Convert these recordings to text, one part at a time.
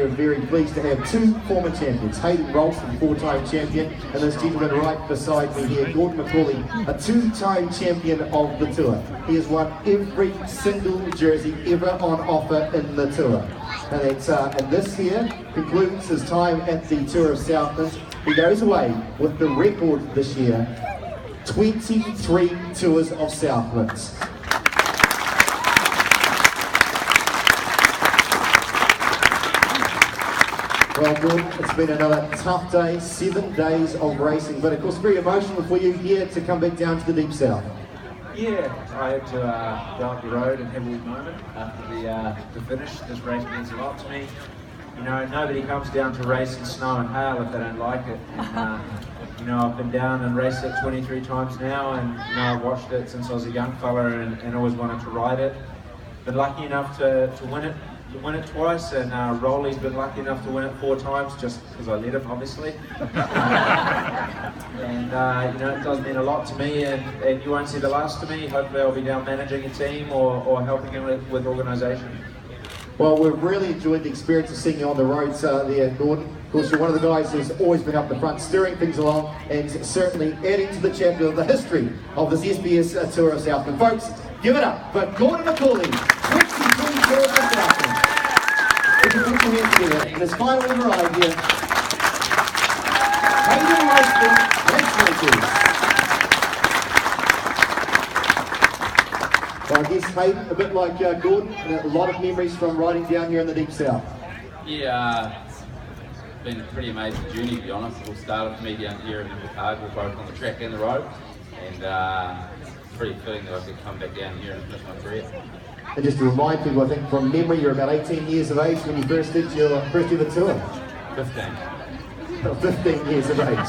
we're very pleased to have two former champions, Hayden Ralston, four-time champion, and this gentleman right beside me here, Gordon McCauley, a two-time champion of the Tour. He has won every single jersey ever on offer in the Tour. And this here concludes his time at the Tour of Southland. He goes away with the record this year, 23 Tours of Southlands. Well, Gordon, it's been another tough day, 7 days of racing, but of course very emotional for you here to come back down to the Deep South. Yeah, I had to go up the road and have a little moment after the finish. This race means a lot to me. You know, nobody comes down to race in snow and hail if they don't like it. And, you know, I've been down and raced it 23 times now, and you know, I've watched it since I was a young fella and always wanted to ride it. Been lucky enough to win it twice, and Rolly's been lucky enough to win it 4 times, just because I let him, obviously. And you know, it does mean a lot to me, and you won't see the last of me. Hopefully I'll be down managing a team or helping him with organisation. Well, we've really enjoyed the experience of seeing you on the roads there, Gordon. Of course, you're one of the guys who's always been up the front, steering things along, and certainly adding to the chapter of the history of this SBS Tour of Southland. Folks, give it up for Gordon McCauley, 23 Tours of Southland. If you put your hands together in his final ever ride here, Hayden Ralston, race makers. Well, I guess Hayden, a bit like Gordon, and a lot of memories from riding down here in the Deep South. Yeah, it's been a pretty amazing journey, to be honest. It all started for me down here in Invercargill, both on the track and the road, and it's pretty fitting that I could come back down here and finish my career. And just to remind people, I think from memory, you're about 18 years of age when you first did your first ever tour. 15. 15 years of age.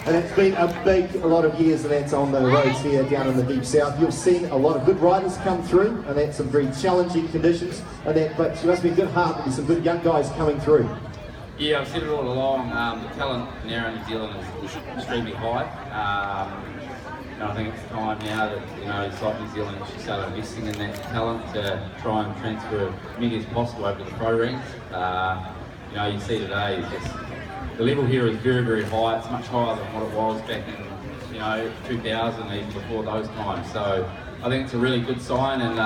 And it's been a lot of years, and that's on the roads here down in the Deep South. You've seen a lot of good riders come through, and that's some very challenging conditions. But you must be a good heart that there's some good young guys coming through. Yeah, I've said it all along. The talent now in New Zealand is extremely high. And I think it's time now that, you know, South New Zealand should start investing in that talent to try and transfer as many as possible over to the pro ranks. You know, you see today, it's just, the level here is very, very high. It's much higher than what it was back in, you know, 2000, even before those times. So I think it's a really good sign, and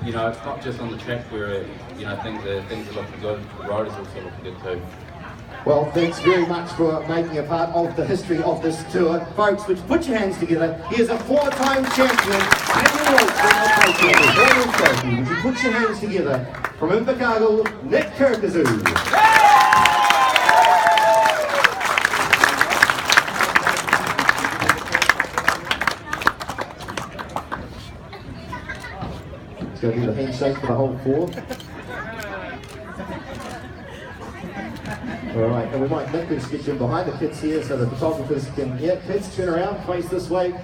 you know, it's not just on the track where, you know, things are looking good. The road is also looking good too. Well, thanks very much for making a part of the history of this tour. Folks, would you put your hands together? Here's a 4-time champion, Hayden Ralston. Would you put your hands together from Invercargill, Nick Kirkazoo. It's going to be the handshake for the whole 4. Alright, and we might Nick just get you behind the kids here so the photographers can, yeah, kids turn around, face this way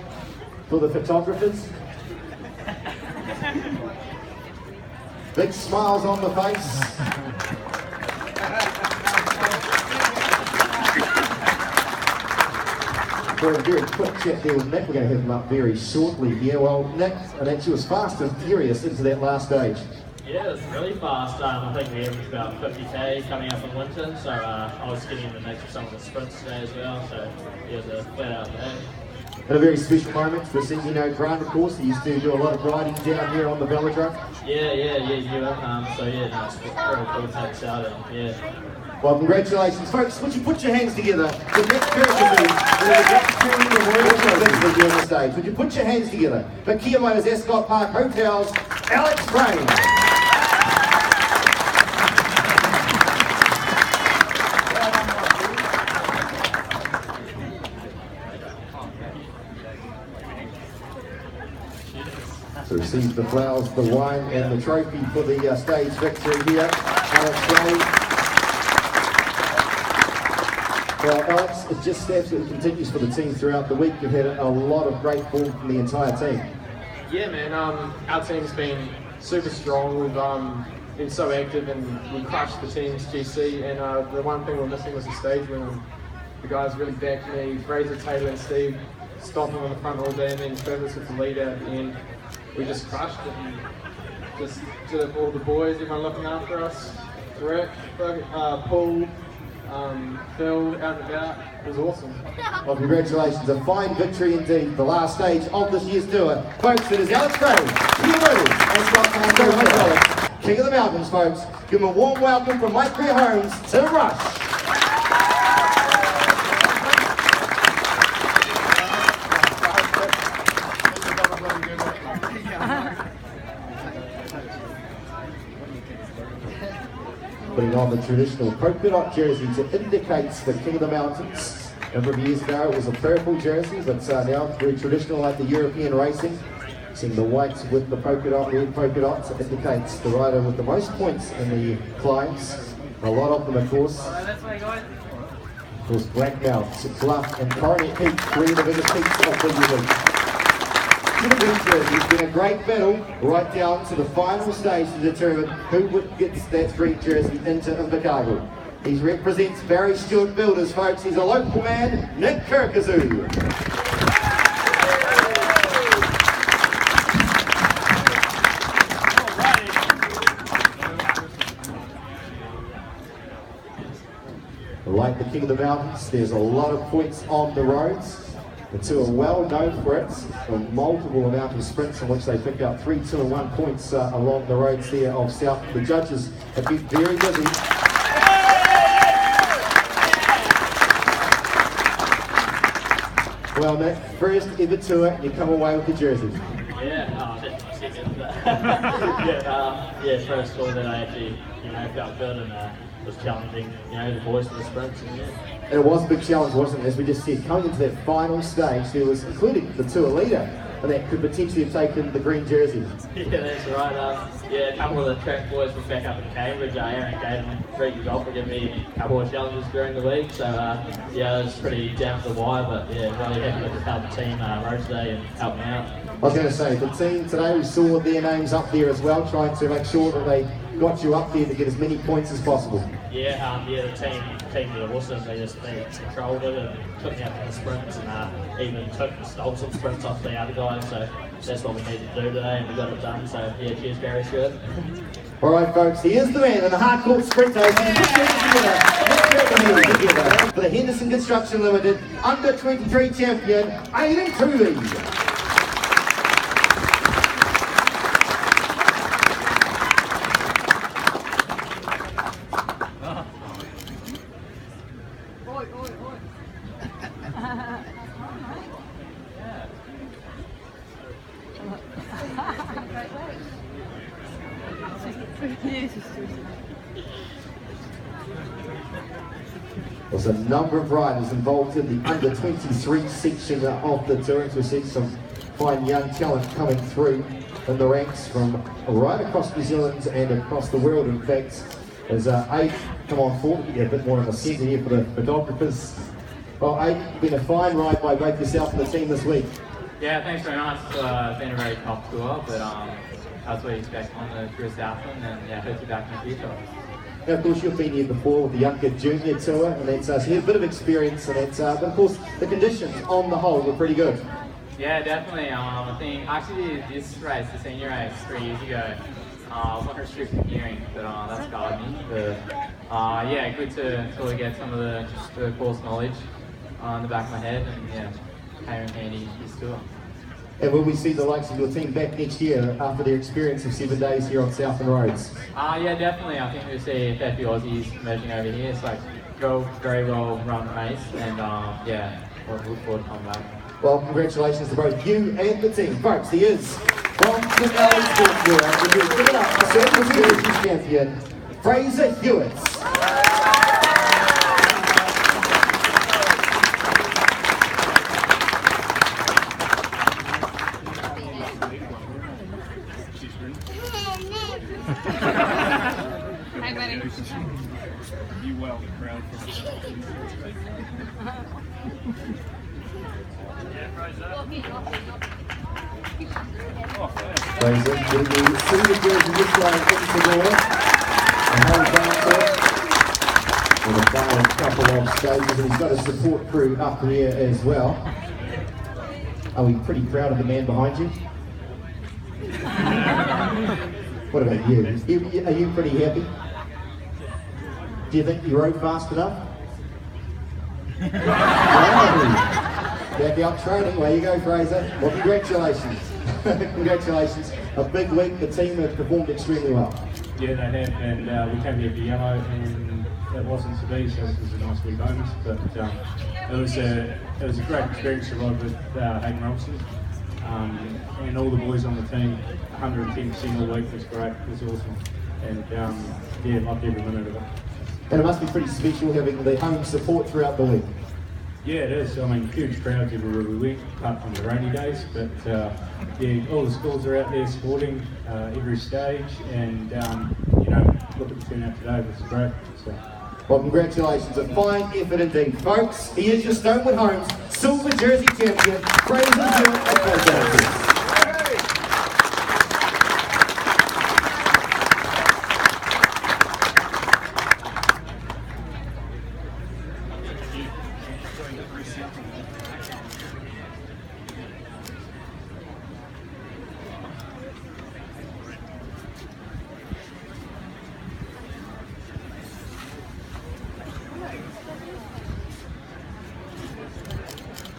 for the photographers. Big smiles on the face. For a very quick chat there with Nick, we're going to have him up very shortly here. Well, Nick, and actually was fast and furious into that last stage. Yeah, it was really fast. I think we averaged about 50k coming up in winter, so I was getting in the mix with some of the sprints today as well, so yeah, it was a flat out day. And a very special moment for Singino Grant, of course. He used to do a lot of riding down here on the velodrome. Yeah, so yeah, no, it's pretty cool to take us out, and yeah. Well, congratulations, folks. Would you put your hands together for Nick Kirkazoo, the next touring the Royal on the stage? Would you put your hands together for Kia Motors Ascot Park Hotels, Alex Crane? So receive the flowers, the wine, and the trophy for the stage victory here. Alex Crane. Well, Alex, it just absolutely continues for the team throughout the week. You've had a lot of great form from the entire team. Yeah, man. Our team's been super strong. We've been so active, and we crushed the team's GC. And the one thing we're missing was the stage win. The guys really backed me. Fraser, Taylor, and Steve stopping on the front all day, and then Travis with the lead out at the end. We just crushed it. And just to all the boys, everyone looking after us, Rick, Paul, Phil, out and about. It was awesome. Well, congratulations, a fine victory indeed, the last stage of this year's tour. Folks, it is Alex Gray, Peter Murray, and Scott Collins, King of the Mountains, folks. Give them a warm welcome from Mike Clear Homes to Rush. Putting on the traditional polka dot jersey to indicate the King of the Mountains. A number of years ago it was a purple jersey, but now it's very traditional like the European racing. Seeing the white with the polka dot, red polka dots indicates the rider with the most points in the climbs. A lot of them, of course. Of course, Blackmouth, Bluff and Coronet Peak, three of the biggest peaks of the year. It's been a great battle right down to the final stage to determine who gets that green jersey into Invercargill. He represents Barry Stewart Builders, folks. He's a local man, Nick Kirkazoo. Like the King of the Mountains, there's a lot of points on the roads. The two are well known for it, a multiple amount of sprints in which they pick up 3, 2 and 1 points along the roads there of South. The judges have been very busy. Well, Nick, first ever tour, you come away with the jersey. Yeah, definitely. First tour that I actually, felt good and was challenging, the boys for the sprints. And it was a big challenge, wasn't it? As we just said, coming into that final stage, there was, including the tour leader, and that could potentially have taken the green jersey. Yeah, that's right. A couple of the track boys from back up in Cambridge, Aaron Gate and Greg Golf for giving me a couple of challenges during the week. So, it was pretty down to the wire, but really happy with how the team rode today and helped me out. I was going to say, the team today, we saw their names up there as well, trying to make sure that they got you up there to get as many points as possible. The team did awesome. They controlled it and took me out to the sprints and even stole some sprints off the other guys. So that's what we needed to do today and we got it done. So cheers, Barry Stewart. All right, folks, he is the man in the hardcore sprint race. For the Henderson Construction Limited under 23 champion, Aidan Cooley. There's a number of riders involved in the under 23 section of the tour. We see some fine young talent coming through in the ranks from right across New Zealand and across the world. In fact, there's 8 come on forward. We get a bit more of a centre here for the photographers. Well, 8, been a fine ride by both yourself and the team this week. Yeah, thanks very much. It's been a very tough tour, but that's what you expect on the tour Southland, and hopefully back in the future. Now, of course, you've been here before with the younger junior tour, and that's so you have a bit of experience in it. But of course, the conditions on the whole were pretty good. Yeah, definitely. I think actually this race, the senior race 3 years ago, I was on restricted hearing, but that's guided me. But good to sort of get some of the course knowledge in the back of my head, and came in handy this tour. And will we see the likes of your team back next year after their experience of 7 days here on Southland Roads? Yeah, definitely. I think we'll see a fair few Aussies emerging over here. It's like very well run race, and we'll look forward to coming back. Well, congratulations to both you and the team. Folks, he is from the Valley Sports Bureau. We're going to give it up for Circle Series champion, Fraser Hewitt. Hi, buddy. You well, the crowd. Fraser, will you see the jersey this way into the water and hold down for it for the final couple of stages, and he's got a support crew up here as well. Are we pretty proud of the man behind you? What about you? Are you pretty happy? Do you think you rode fast enough? No. Back out training. Way you go, Fraser. Well, congratulations. Congratulations. A big week. The team have performed extremely well. Yeah, they have, and we came here for yellow, and it wasn't to be, so this was a nice wee bonus. But it was a great experience to ride with Hayden Robson, and all the boys on the team. 110% all week was great. It was awesome, and yeah, loved every minute of it. And it must be pretty special having the home support throughout the week. Yeah, it is. I mean, huge crowds everywhere we went, apart from the rainy days. But yeah, all the schools are out there supporting every stage, and you know, look at the turnout today. This is great. So. Well, congratulations, a fine effort indeed, folks. He is your Stonewood Homes silver jersey champion, Fraser Hill.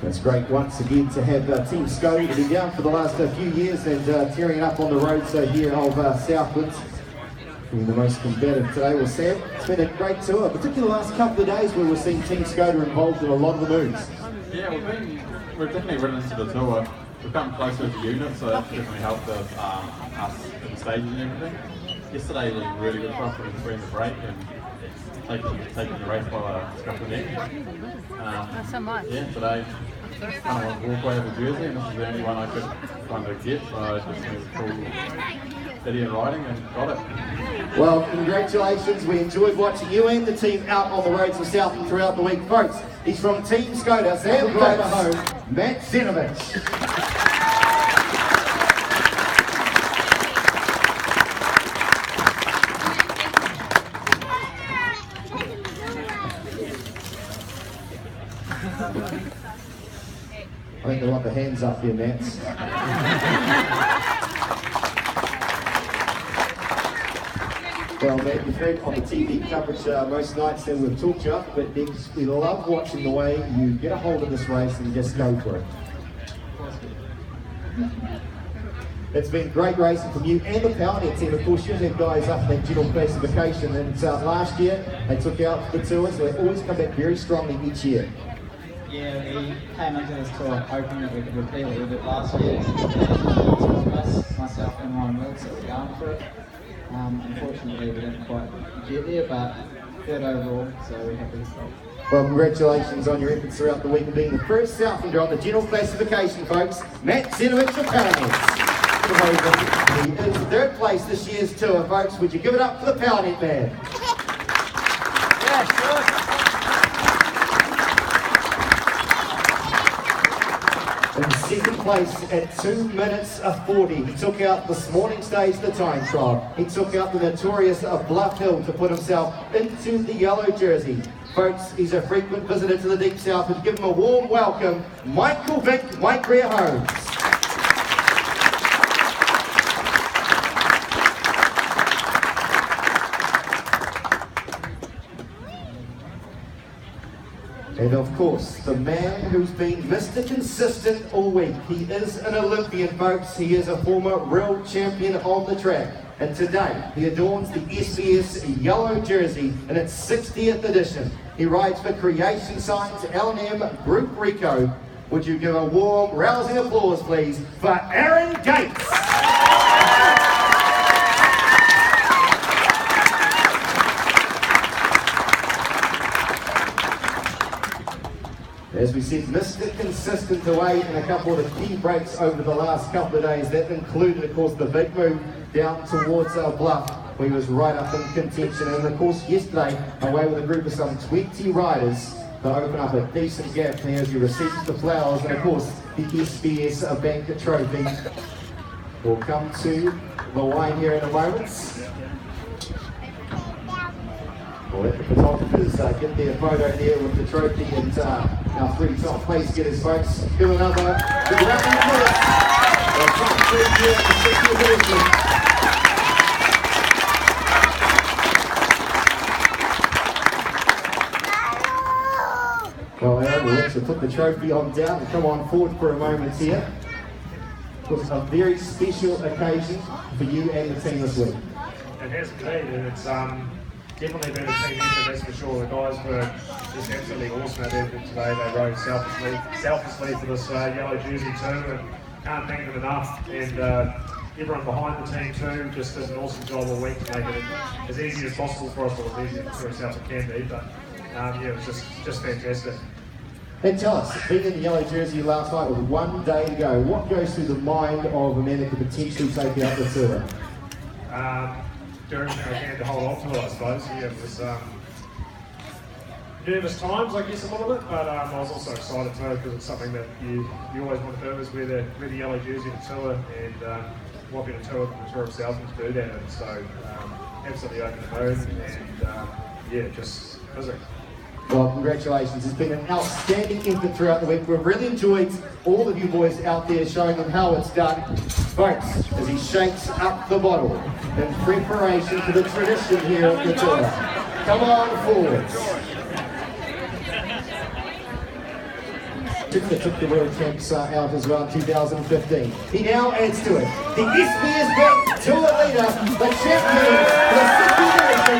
It's great once again to have Team Sco been down for the last few years and tearing it up on the roads here of Southland. Being the most combative today. Well, Sam, it's been a great tour, particularly the last couple of days where we're seeing Team Skoda involved in a lot of the moves. Yeah, we've definitely ridden into the tour. We've come closer as a unit, so that's definitely helped us in the staging and everything. Yesterday was really good for us between the break and taking the race by a scruff of the neck. So much. Yeah, today kind of walk away with a jersey, and this is the only one I could kind of get, so I just went full idiot riding and got it. Well, congratulations. We enjoyed watching you and the team out on the roads of Southland throughout the week, folks. He's from Team Skoda, Sam driver home, Matt Zinovich. I think they want the hands up here, Nats. Well, Matt, you've heard on the TV coverage most nights and we've talked you up, but we love watching the way you get a hold of this race and just go for it. It's been great racing from you and the Pioneer team. Of course, you have guys up in that general classification, and last year they took out the tour, so they always come back very strongly each year. Yeah, we came into this tour hoping that we could repeat what we did last year. Myself and Ryan Wilkes that were going for it. Unfortunately, we didn't quite get there, but third overall, so we're happy to stop. Well, congratulations on your efforts throughout the week and being the first Southlander on the general classification, folks. Matt Zinovich of Pioneers. He is third place this year's tour, folks. Would you give it up for the Pioneer man? Yeah, sure. In second place at 2 minutes 40. He took out this morning stage, the time trial. He took out the notorious Bluff Hill to put himself into the yellow jersey. Folks, he's a frequent visitor to the Deep South. Would give him a warm welcome, Michael Vick, Mike Greer Holmes. And of course, the man who's been Mr. Consistent all week. He is an Olympian, folks. He is a former world champion on the track. And today, he adorns the SBS yellow jersey in its 60th edition. He rides for Creation Science L&M Group Rico. Would you give a warm, rousing applause, please, for Aaron Gates? As we said, Mr. Consistent away in a couple of the key breaks over the last couple of days. That included, of course, the big move down towards our Bluff, where he was right up in contention. And of course, yesterday, away with a group of some 20 riders to open up a decent gap there as he receives the flowers. And of course, the SBS Banker Trophy. We'll come to the line here in a moment. We'll let the photographers get their photo there with the trophy and our three top place getters, folks. Give another big round of applause. to put the trophy on down and come on forward for a moment here. It was a very special occasion for you and the team this week. It has indeed, and it's definitely been a team effort, that's for sure. The guys were just absolutely awesome at it today. They rode selflessly for this yellow jersey too, and can't thank them enough. And everyone behind the team too just did an awesome job all week to make it as easy as possible for us, or as easy for ourselves as it can be. But yeah, it was just fantastic. And tell us, being in the yellow jersey last night with 1 day to go, what goes through the mind of a man that could potentially take out the tour? Doing everything I can to hold on to it, I suppose. Yeah, it was nervous times, I guess, a little bit, but I was also excited too, because it's something that you always want to do, is wear the yellow jersey at the tour, and walking a tour, the Tour of Southland to do that, and so absolutely over the moon, and yeah, just busy. Well, congratulations. It's been an outstanding effort throughout the week. We've really enjoyed all of you boys out there showing them how it's done. Folks, as he shakes up the bottle in preparation for the tradition here at the tour. Come on forwards. Took the World Champs out as well in 2015. He now adds to it. The SBSB Tour leader, the champion, the 60 nation,